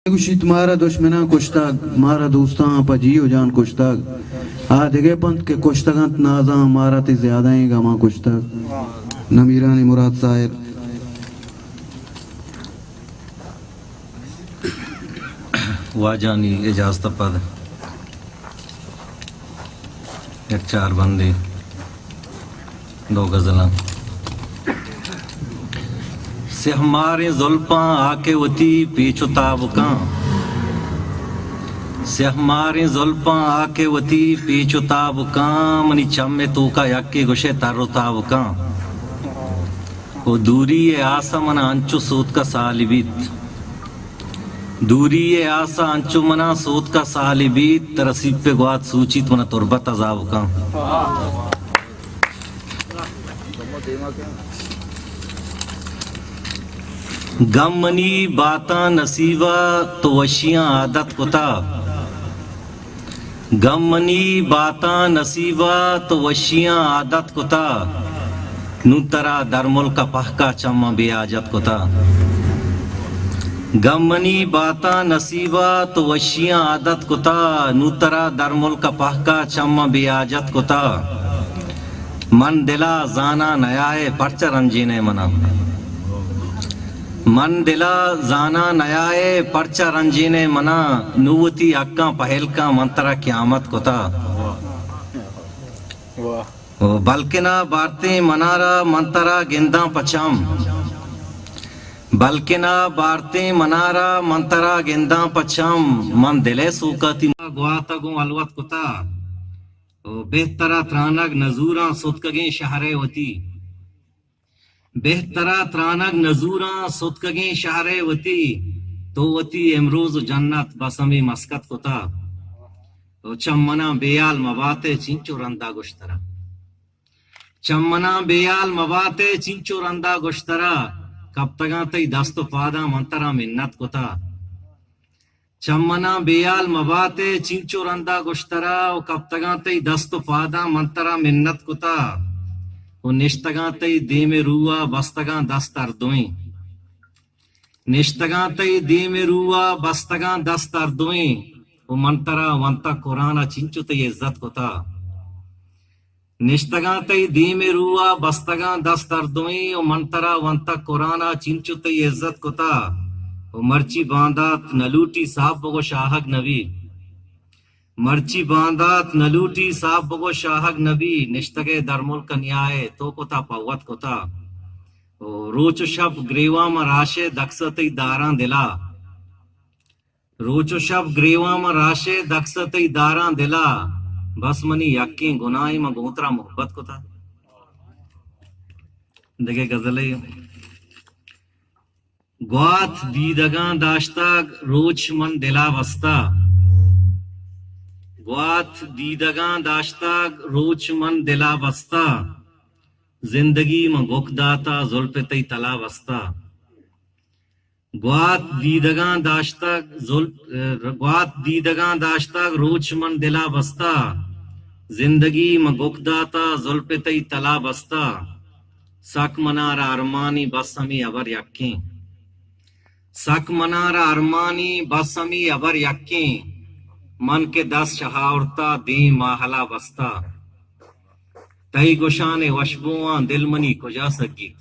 गुशी तुम्हारा दुश्मना कुश्ता मारा दोस्ता पजी हो जान कुश्ता आ दिगे पंत के कुश्तगंत नाजा मारा ते ज्यादा ही गमा कुश्ता नमीरानी मुराद साहिर वाजानी इजाजत पद एक चार बंदे दो गजला से हमारे जुल्फा आके वती पीछुताब का से हमारे जुल्फा आके वती पीछुताब का मनी चम्मे तू का यक्के गुशे तारुताब का वो दूरी ये आसा मना अंचु सूत का सालिबीत दूरी ये आसा अंचु मना सूत का सालिबीत तरसीब पे गुआत सूचित मना तुरबत अजाब का गम मनी बाता नसीबा तो वशियां आदत कुता गम मनी बाता नसीबा तो वशियां आदत कुता नूतरा दरमुल का पहका चम्मा बेआजत कुता गम मनी बाता नसीबा तो वशियां आदत कुता नूतरा दरमुल का पहका चम्मा बेआजत कुता मन दिला जाना नयाए परचा रंजीने मना मन दिला जाना नयाए परचा रंजीने मना नुवती अक्का पहल का मंतरा क्यामत कोता बल्किना बारते मनारा मंतरा गिंदा पचम बल्किना बारते मनारा मंतरा गिंदा पचम मन दिले सूकती गुआता गु अलवत कोता बेहतरा त्रानग नजूरा सुतकगे शहरे वती बेहतरा त्रानग नजूरा सुतकगे शहरे वती तो वती एमरोज जन्नत बसमी मस्कत कोता तो चम्मना बेयाल मबाते चिंचो रंदा गुश्तरा चम्मना बेयाल मबाते चिंचो रंदा गुश्तरा कब तगा तई दस्तो पादा मंतरा मिन्नत कोता चम्मना बेयाल मबाते चिंचो रंदा गुश्तरा और कब तगा तई दस्तो पादा मंतरा मिन्नत कोता वो निश्तगा तई दे में रुआ बस्तगा दस्तर दोई निश्तगा तई दे में रुआ बस्तगा दस्तर दोई वो मंतरा वंता कुराना चिंचो तई इज्जत कोता निश्तगा तई दे में रुआ बस्तगा दस्तर दोई वो मंतरा वंता कुराना चिंचो तई इज्जत कोता वो मर्ची बांदात नलूटी साहब बगो शाहक नबी मर्ची बांदात नलूटी साहब बगो शाहक नबी निश्तगे दरमुल कन्याए तो कोता पवत कोता रोचो शब ग्रेवा में राशे दक्षतई दारा दिला रोचो शब ग्रेवा में राशे दक्षतई दारा दिला बस मनी यक्की गुनाई में गोतरा मोहब्बत कोता देखे गजले ग्वात दीदगा दाश्ता रोच मन दिला वस्ता ग्वात दीदगा दाश्ता रोच मन दिला वस्ता जिंदगी में गुक दाता जुल्फ तई तला वस्ता ग्वात दीदगा दाश्ता रोच मन दिला वस्ता जिंदगी में गुक दाता जुल्फ तई तला वस्ता सक मनारा अरमानी बसमी अबर यक्की सक मनारा अरमानी बसमी अबर यक्की मन के 10 शहावरता दी माहला बस्ता तई गुशाने वशबुआ दिलमनी कुजा सगीत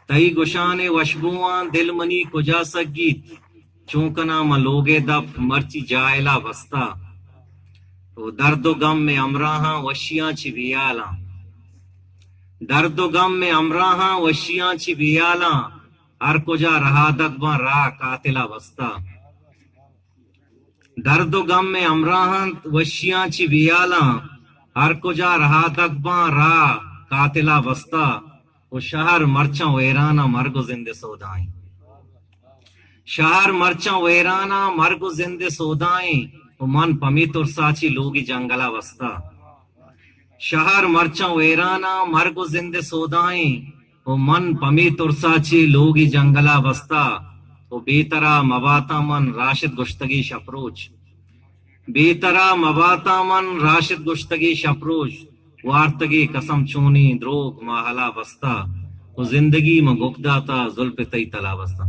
तई गुशाने वशबुआ दिलमनी कुजा सगीत चौकना मलोगे दफ मर्ची जायला बस्ता तो दर्दो गम में अमराहा वशियां छिबियाला दर्दो गम में अमराहा वशियां छिबियाला हर कुजा रहा दकबा रा कातिला बस्ता दर्दो गम में अमराहन वशियां छिबियाला हर कुजा रहा दकबा रा कातिला बस्ता वो शहर मरचा वेराना मरगो जिंदे सौदाई शहर मरचा वेराना मरगो जिंदे सौदाई वो मन पमी तुरसाची लोगी जंगला बस्ता शहर मरचा वेराना मरगो जिंदे सौदाई वो मन पमी तुरसाची लोगी जंगला बस्ता वो बेतरा मबाता मन राशिद गुश्तगी शपरोज बेतरा मबाता मन राशिद गुश्तगी शपरोज वार्तगी कसम चूनी द्रोग माहला बस्ता वो जिंदगी में गुकदाता जुल्फ तई तला बस्ता।